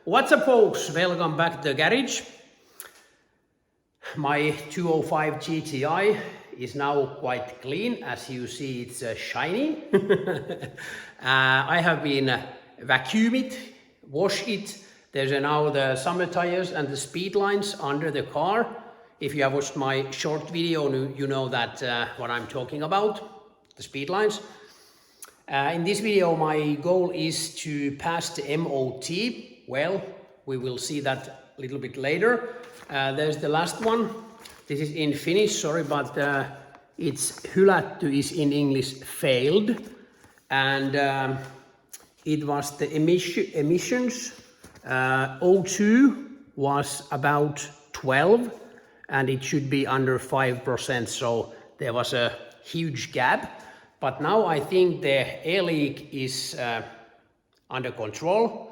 What's up, folks? Welcome back to the garage. My 205 GTI is now quite clean. As you see, it's shiny. I have been vacuum it, wash it. There's now the summer tires and the speed lines under the car. If you have watched my short video, you know that what I'm talking about, the speed lines. In this video, my goal is to pass the MOT. Well, we will see that a little bit later. There's the last one. This is in Finnish, sorry, but it's hylätty is in English failed. And it was the emissions. O2 was about 12 and it should be under 5%. So there was a huge gap. But now I think the air leak is under control.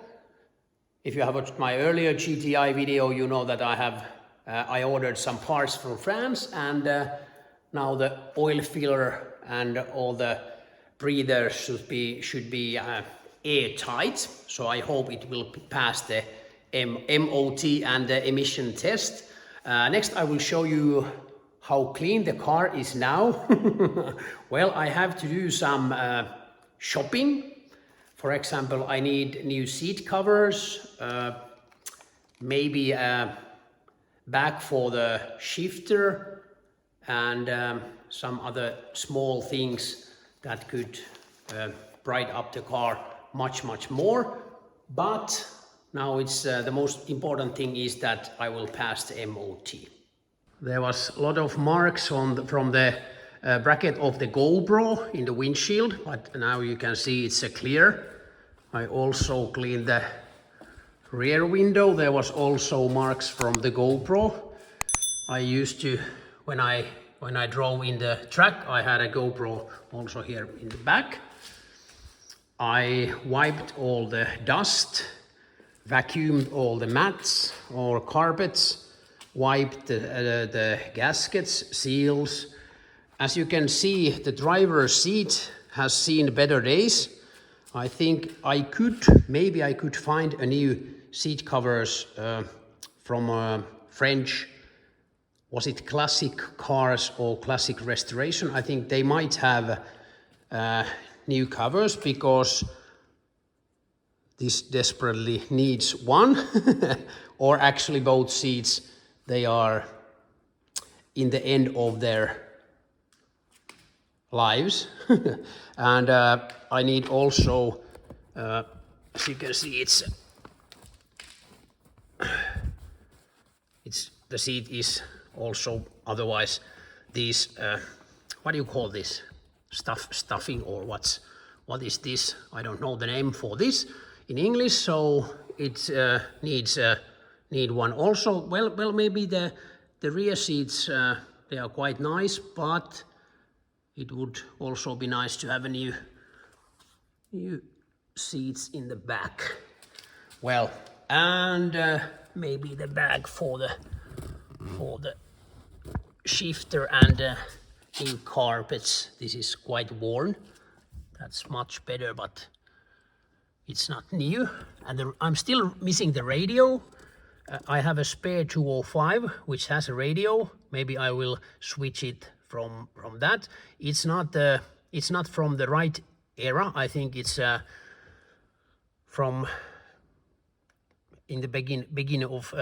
If you have watched my earlier GTI video, you know that I ordered some parts from France, and now the oil filler and all the breathers should be airtight. So I hope it will pass the MOT and the emission test. Next, I will show you how clean the car is now. Well, I have to do some shopping. For example, I need new seat covers, maybe a bag for the shifter, and some other small things that could brighten up the car much more. But now it's the most important thing is that I will pass the MOT. There was a lot of marks from the bracket of the GoPro in the windshield, but now you can see it's clear. I also cleaned the rear window. There was also marks from the GoPro. I used to, when I drove in the track, I had a GoPro also here in the back. I wiped all the dust, vacuumed all the mats or carpets, wiped the gaskets, seals. As you can see, the driver's seat has seen better days. I think maybe I could find a new seat covers from French, was it Classic Cars or Classic Restoration? I think they might have new covers because this desperately needs one, or actually both seats. They are in the end of their lives. And I need also, as you can see, the seat is also otherwise these, what do you call this? Stuffing, or what is this? I don't know the name for this in English, so it need one also. Well, maybe the rear seats they are quite nice, but it would also be nice to have a new seats in the back. Well, and maybe the bag for the shifter and new carpets. This is quite worn. That's much better, but it's not new. And I'm still missing the radio. I have a spare 205 which has a radio. Maybe I will switch it from that. It's not from the right era. I think it's from in the beginning of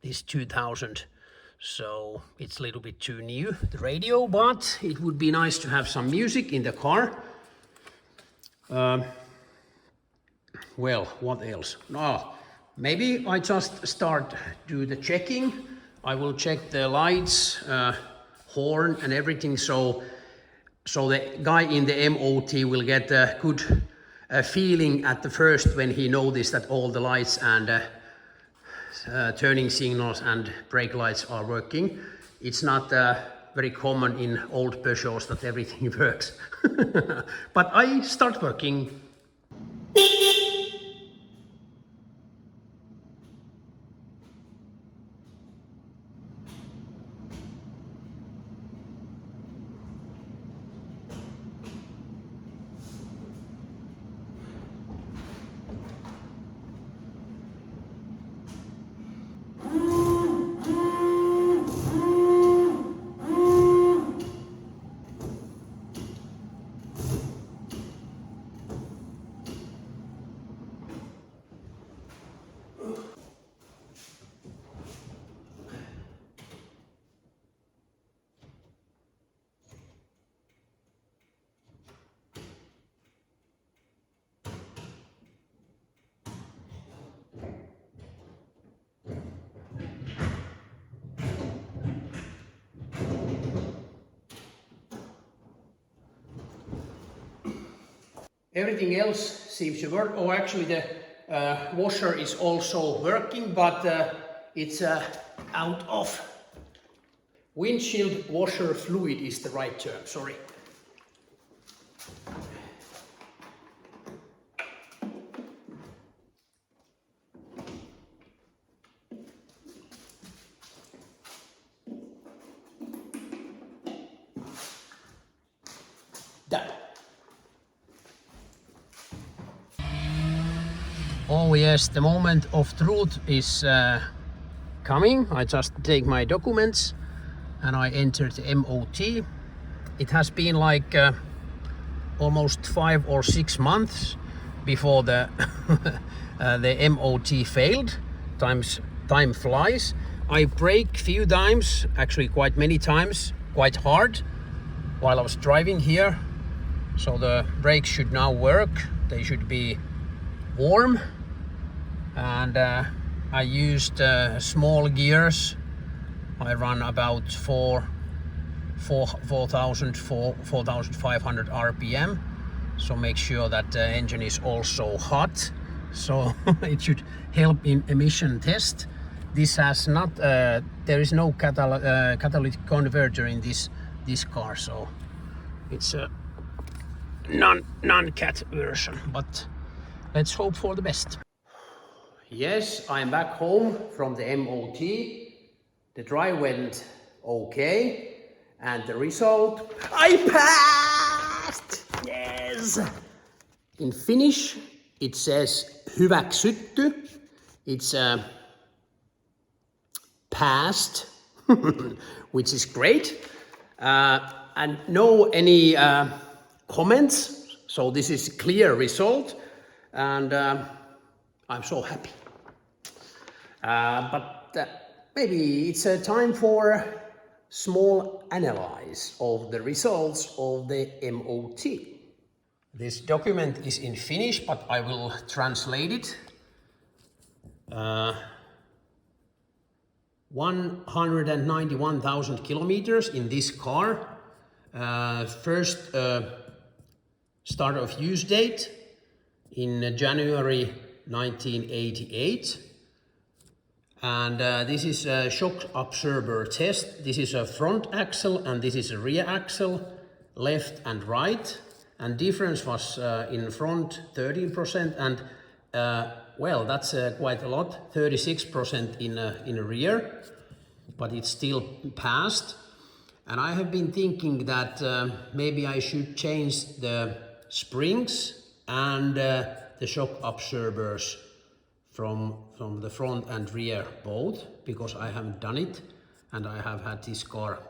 this 2000. So it's a little bit too new, the radio, but it would be nice to have some music in the car. Well, what else? Maybe I just do the checking. I will check the lights, horn and everything, so the guy in the MOT will get a good feeling at the first when he noticed that all the lights and turning signals and brake lights are working. It's not very common in old Peugeots that everything works. But I start working. Everything else seems to work. Oh, actually the washer is also working, but it's out of. Windshield washer fluid is the right term, sorry. Done. Oh yes, the moment of truth is coming. I just take my documents and I enter the MOT. It has been like almost 5 or 6 months before the the MOT failed. Time flies. I brake few times, actually quite many times, quite hard while I was driving here. So the brakes should now work. They should be warm. And I used small gears. I run about 4,500 RPM. So make sure that the engine is also hot. So it should help in emission test. This has not, there is no catalytic converter in this car. So it's a non-cat version, but let's hope for the best. Yes, I'm back home from the MOT. The drive went okay, and the result, I passed! Yes! In Finnish, it says hyväksytty. It's passed, which is great. And no any comments, so this is a clear result, and I'm so happy. But maybe it's a time for small analysis of the results of the MOT. This document is in Finnish, but I will translate it. 191,000 kilometers in this car. First start of use date in January 1988. And this is a shock absorber test. This is a front axle and this is a rear axle, left and right. And difference was in front 13% and well, that's quite a lot, 36% in rear, but it's still passed. And I have been thinking that maybe I should change the springs and the shock absorbers from the front and rear both, because I haven't done it and I have had this car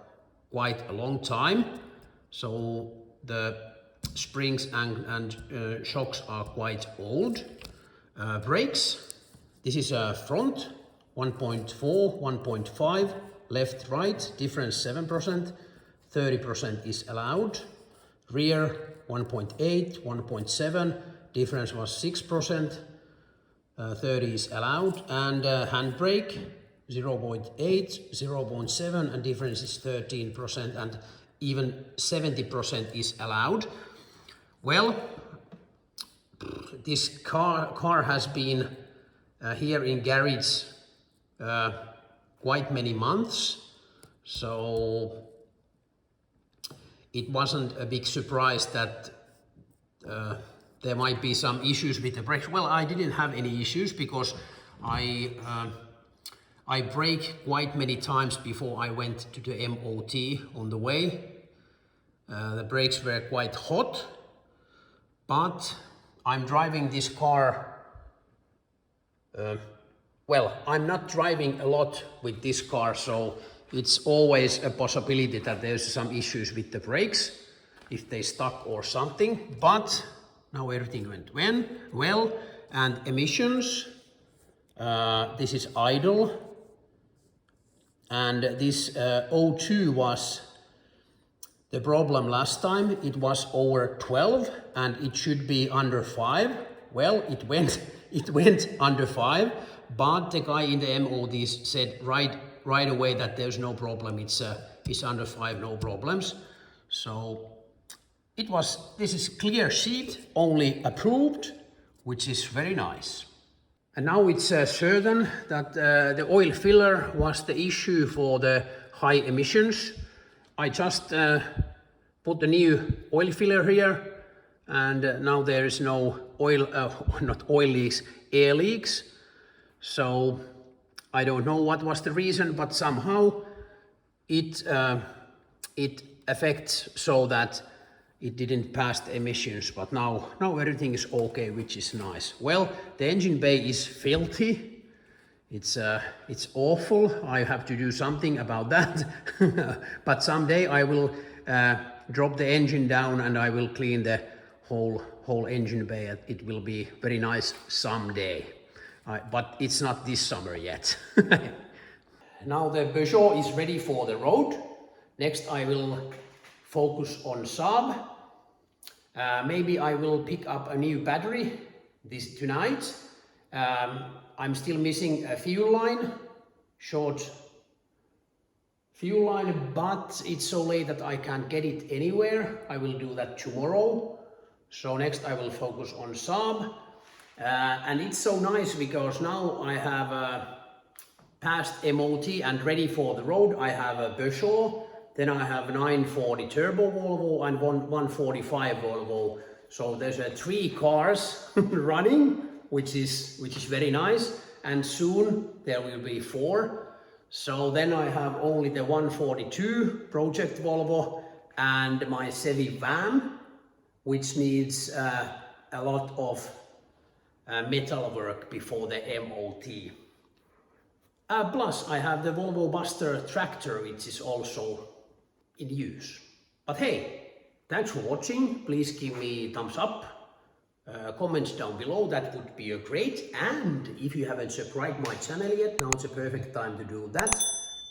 quite a long time. So the springs and shocks are quite old. Brakes, this is a front 1.4, 1.5, left, right, difference 7%, 30% is allowed. Rear 1.8, 1.7, difference was 6%, 30 is allowed. And handbrake 0.8, 0.7, and difference is 13%, and even 70% is allowed. Well, this car has been here in garage quite many months, so it wasn't a big surprise that there might be some issues with the brakes. Well, I didn't have any issues because I brake quite many times before I went to the MOT on the way. The brakes were quite hot, but I'm driving this car, well, I'm not driving a lot with this car, so it's always a possibility that there's some issues with the brakes, if they stuck or something, but now everything went well. And emissions, this is idle, and this O2 was the problem last time. It was over 12 and it should be under 5. Well, it went under 5, but the guy in the MOD said right away that there's no problem. It's under 5, no problems. So This is clear sheet, only approved, which is very nice. And now it's certain that the oil filler was the issue for the high emissions. I just put the new oil filler here, and now there is no oil, not oil leaks, air leaks. So I don't know what was the reason, but somehow it affects so that it didn't pass the emissions, but now everything is okay, which is nice. Well, the engine bay is filthy. It's awful. I have to do something about that. But someday I will drop the engine down and I will clean the whole engine bay. It will be very nice someday. But it's not this summer yet. Now the Peugeot is ready for the road. Next I will focus on Saab. Maybe I will pick up a new battery tonight. I'm still missing a fuel line, short fuel line, but it's so late that I can't get it anywhere. I will do that tomorrow. So next I will focus on Saab. And it's so nice because now I have passed MOT and ready for the road. I have a Peugeot. Then I have 940 turbo Volvo and 145 Volvo. So there's 3 cars running, which is very nice. And soon there will be 4. So then I have only the 142 project Volvo and my Chevy van, which needs a lot of metal work before the MOT. Plus I have the Volvo Buster tractor, which is also in use. But hey, thanks for watching. Please give me thumbs up, comments down below, that would be great. And if you haven't subscribed my channel yet, now it's a perfect time to do that.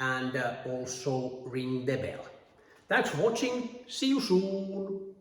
And also ring the bell. Thanks for watching. See you soon.